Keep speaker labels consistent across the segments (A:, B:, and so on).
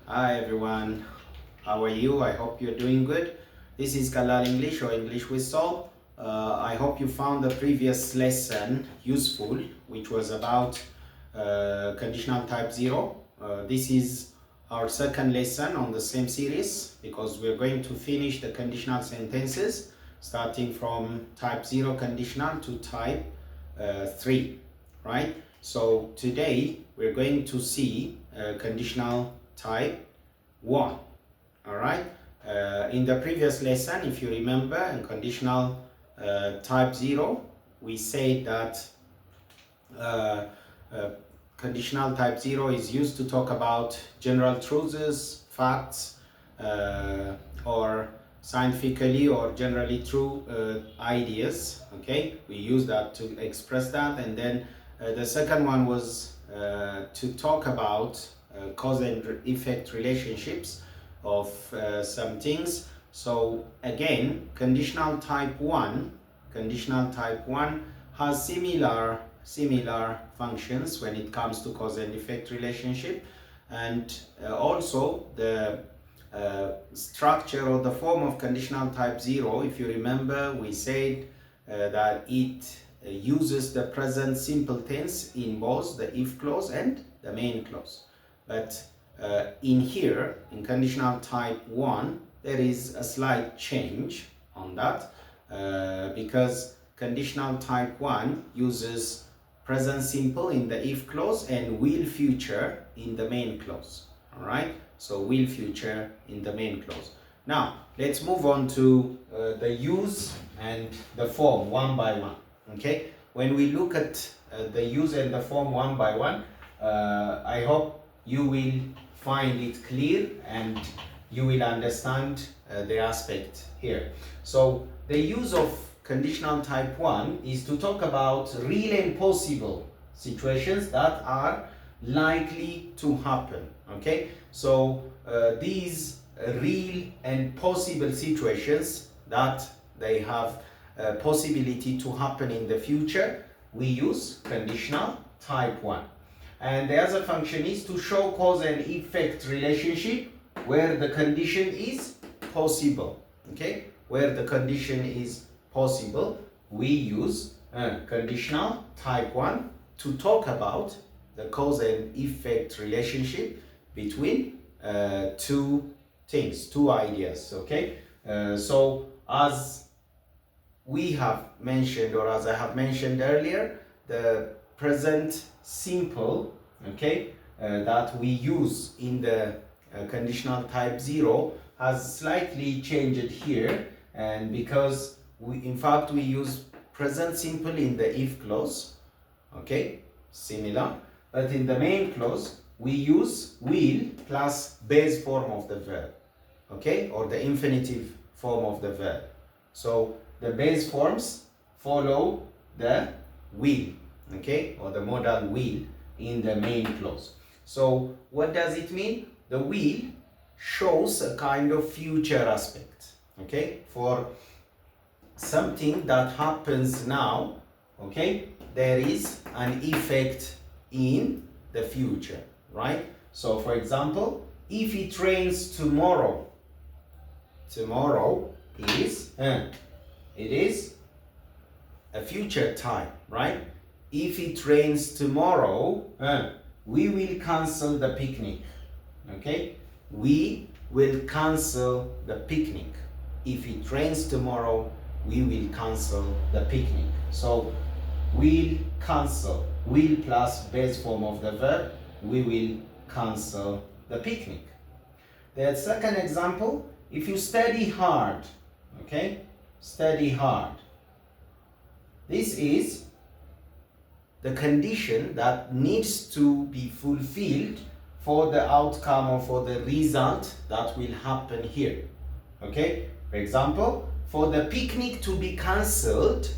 A: Hi everyone, how are you? I hope you're doing good. This is Kalal English or English with Soul. I hope you found the previous lesson useful, which was about conditional type 0. This is our second lesson on the same series because we're going to finish the conditional sentences starting from type 0 conditional to type 3, right? So today we're going to see conditional type 1. All right. In the previous lesson, if you remember, in conditional type 0, we said that uh, uh, conditional type 0 is used to talk about general truths, facts, or scientifically or generally true ideas. Okay, we use that to express that. And then the second one was to talk about cause and effect relationships of some things. So again, conditional type 1 has similar functions when it comes to cause and effect relationship, and also the structure or the form of conditional type 0. If you remember, we said that it uses the present simple tense in both the if clause and the main clause. But in here, in conditional type 1, there is a slight change on that because conditional type 1 uses present simple in the if clause and will future in the main clause. All right, so will future in the main clause. Now let's move on to the use and the form one by one. Okay, when we look at the use and the form one by one, I hope you will find it clear and you will understand the aspect here. So the use of conditional type 1 is to talk about real and possible situations that are likely to happen. Okay, so these real and possible situations that they have possibility to happen in the future, we use conditional type 1. And the other function is to show cause and effect relationship where the condition is possible. Okay, where the condition is possible, we use conditional type 1 to talk about the cause and effect relationship between two things, two ideas. Okay, so as we have mentioned, or as I have mentioned earlier, the present simple, okay, that we use in the conditional type 0 has slightly changed here, and because in fact we use present simple in the if clause, okay, similar, but in the main clause we use will plus base form of the verb, okay, or the infinitive form of the verb. So the base forms follow the will, okay, or the modal will in the main clause. So what does it mean? The will shows a kind of future aspect, okay, for something that happens now, okay, there is an effect in the future, right? So for example, if it rains tomorrow, tomorrow is it is a future time, right? If it rains tomorrow, we will cancel the picnic. Okay, we will cancel the picnic. If it rains tomorrow, we will cancel the picnic. So will cancel, will plus base form of the verb, we will cancel the picnic. The second example, if you study hard, okay, study hard. This is the condition that needs to be fulfilled for the outcome or for the result that will happen here. Okay, for example, for the picnic to be cancelled,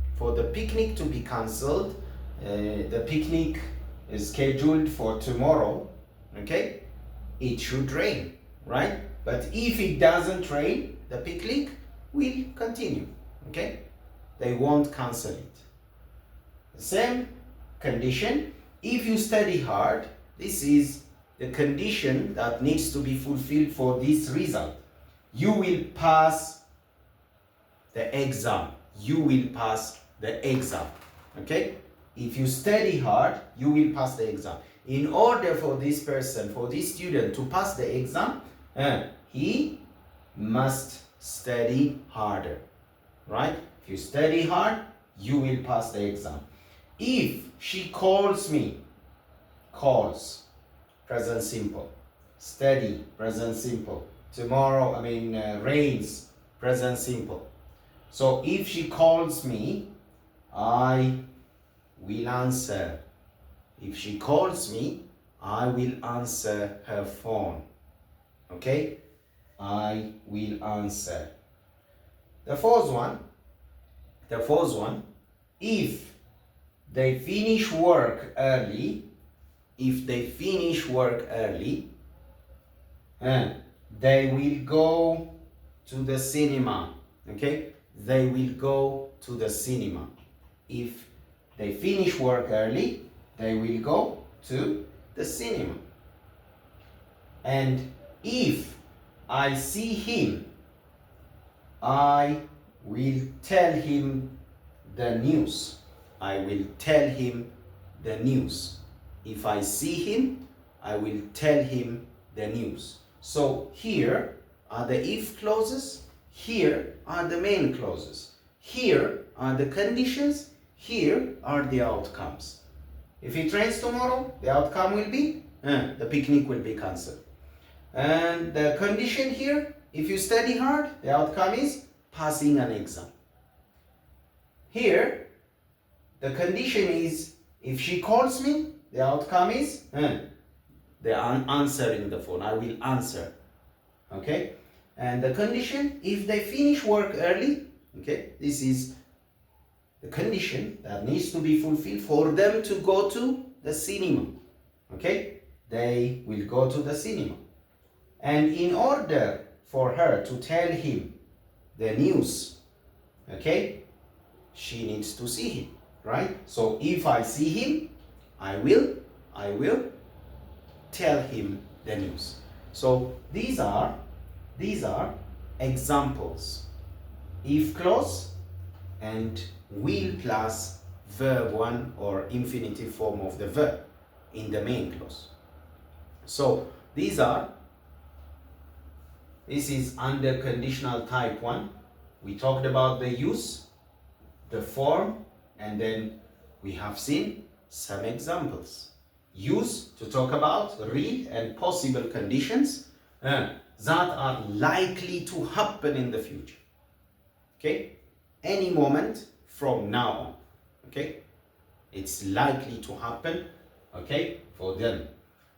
A: the picnic is scheduled for tomorrow, okay, it should rain, right? But if it doesn't rain, the picnic will continue, okay? They won't cancel it. The same condition, if you study hard, this is the condition that needs to be fulfilled for this result. You will pass the exam. You will pass the exam. Okay? If you study hard, you will pass the exam. In order for this person, for this student to pass the exam, he must study harder. Right? If you study hard, you will pass the exam. If she calls me, calls, present simple. Study, present simple. Tomorrow, rains, present simple. So if she calls me, I will answer. If she calls me, I will answer her phone. Okay? I will answer. The fourth one, if they finish work early, they will go to the cinema. Okay? They will go to the cinema. If they finish work early, they will go to the cinema. And if I see him, I will tell him the news. I will tell him the news. If I see him, I will tell him the news. So here are the if clauses. Here are the main clauses. Here are the conditions. Here are the outcomes. If it rains tomorrow, the outcome will be the picnic will be cancelled. And the condition here, if you study hard, the outcome is passing an exam. Here, the condition is if she calls me, the outcome is answering the phone. I will answer. Okay? And the condition, if they finish work early, okay, this is the condition that needs to be fulfilled for them to go to the cinema. Okay? They will go to the cinema. And in order for her to tell him the news, okay, she needs to see him, right? So if I see him, I will tell him the news. So these are examples. If clause and will plus verb 1 or infinitive form of the verb in the main clause. So this is under conditional type 1. We talked about the use, the form, and then we have seen some examples. Use to talk about real and possible conditions that are likely to happen in the future. Okay? Any moment from now on. Okay? It's likely to happen, okay, for them.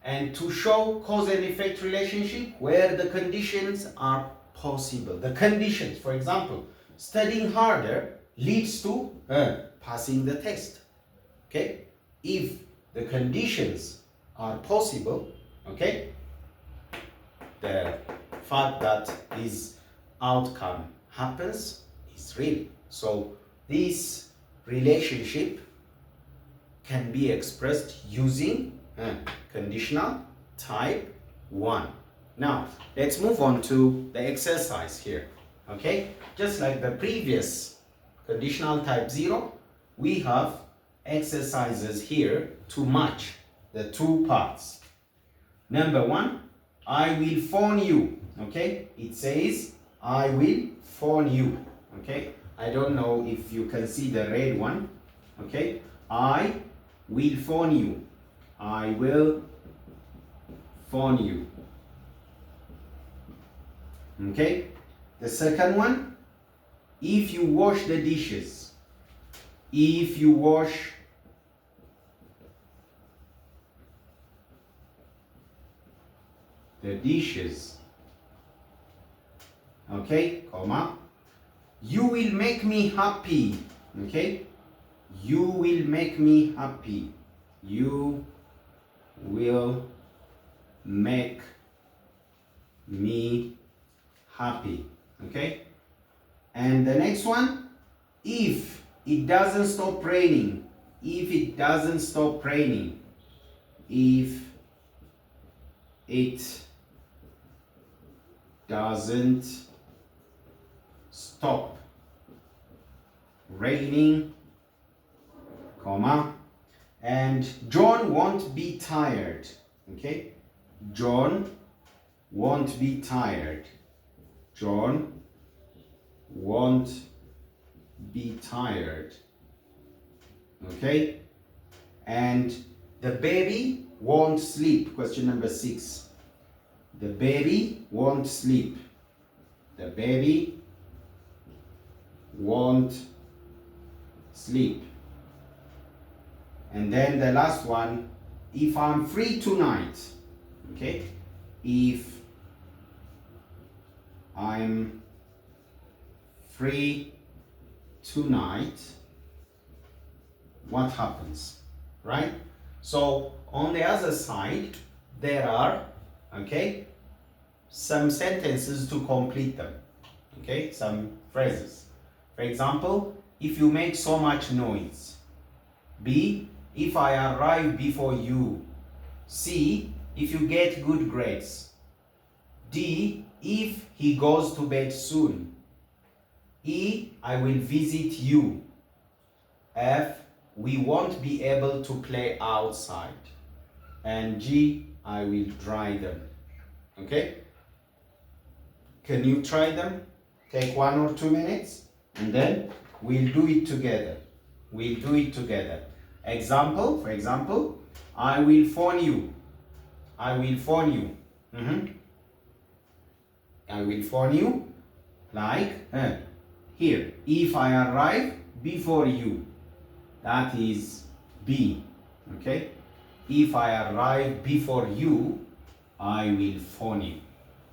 A: And to show cause and effect relationship where the conditions are possible. The conditions, for example, studying harder leads to passing the test. Okay? If the conditions are possible, okay, the fact that this outcome happens is real. So this relationship can be expressed using conditional type 1. Now, let's move on to the exercise here. Okay? Just like the previous conditional type 0, we have exercises here to match the two parts. Number 1, I will phone you. Okay? It says, I will phone you. Okay? I don't know if you can see the red one. Okay? I will phone you. I will phone you. Okay? The second one, if you wash the dishes. If you wash the dishes. Okay, comma. You will make me happy. Okay? You will make me happy. You will make me happy. Okay? And the next one, if it doesn't stop raining. If it doesn't stop raining. If It doesn't stop raining, comma, and John won't be tired. Okay, John won't be tired. John won't be tired. Okay, and the baby won't sleep. Question number 6. The baby won't sleep. The baby won't sleep. And then the last one, if I'm free tonight. Okay, if I'm free tonight, what happens, right? So on the other side, there are, okay, some sentences to complete them, okay, some phrases. For example, if you make so much noise. B, if I arrive before you. C, if you get good grades. D, if he goes to bed soon. E, I will visit you. F, we won't be able to play outside. And G, I will try them. Okay? Can you try them? Take 1 or 2 minutes and then we'll do it together. We'll do it together. Example, for example, I will phone you. I will phone you. I will phone you like here. If I arrive before you. That is B. Okay? If I arrive before you, I will phone you.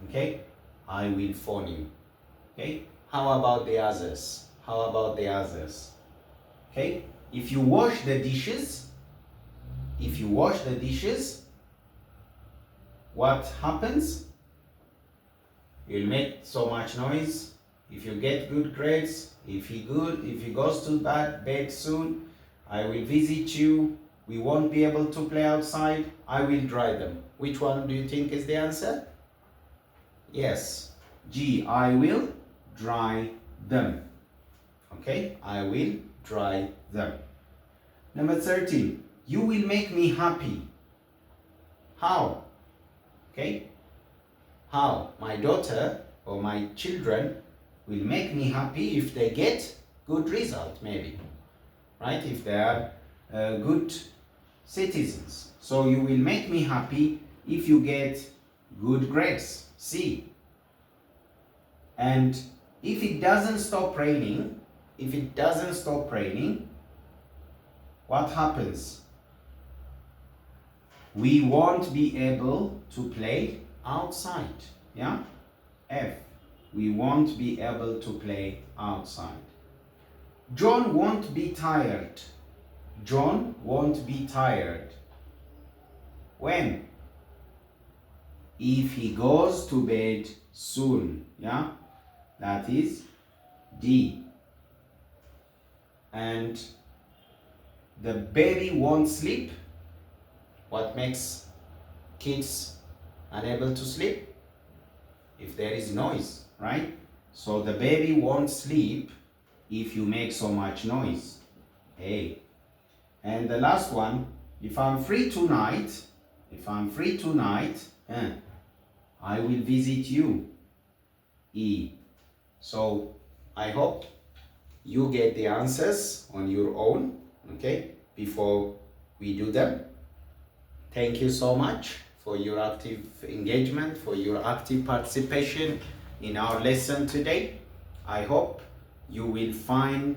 A: Okay? I will phone you. Okay? How about the others? How about the others? Okay? If you wash the dishes, what happens? You'll make so much noise. If you get good grades, if he goes to bed soon, I will visit you. We won't be able to play outside. I will dry them. Which one do you think is the answer? Yes. G, I will dry them. Okay, I will dry them. Number 13, you will make me happy. How? Okay, how? My daughter or my children will make me happy if they get good result, maybe. Right? If they are good citizens. So you will make me happy if you get good grades. C. And if it doesn't stop raining, what happens? We won't be able to play outside. Yeah? F. We won't be able to play outside. John won't be tired. John won't be tired. When? If he goes to bed soon. Yeah? That is D. And the baby won't sleep. What makes kids unable to sleep? If there is noise, right? So the baby won't sleep if you make so much noise. A. And the last one, if I'm free tonight, I will visit you. E. So I hope you get the answers on your own, okay, before we do them. Thank you so much for your active engagement, for your active participation in our lesson today. I hope you will find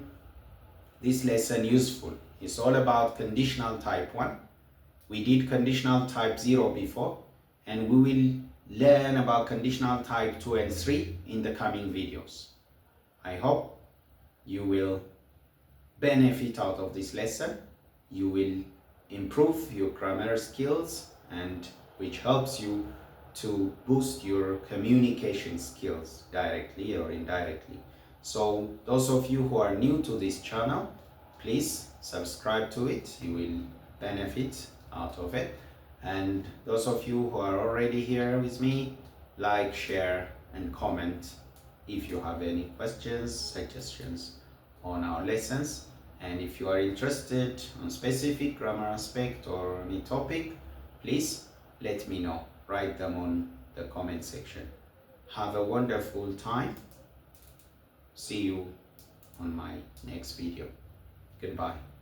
A: this lesson useful. It's all about conditional type 1. We did conditional type 0 before, and we will learn about conditional type 2 and 3 in the coming videos. I hope you will benefit out of this lesson. You will improve your grammar skills, and which helps you to boost your communication skills directly or indirectly. So those of you who are new to this channel, please subscribe to it. You will benefit out of it. And those of you who are already here with me, like, share, and comment if you have any questions, suggestions on our lessons. And if you are interested on specific grammar aspect or any topic, please let me know. Write them on the comment section. Have a wonderful time. See you on my next video. Goodbye.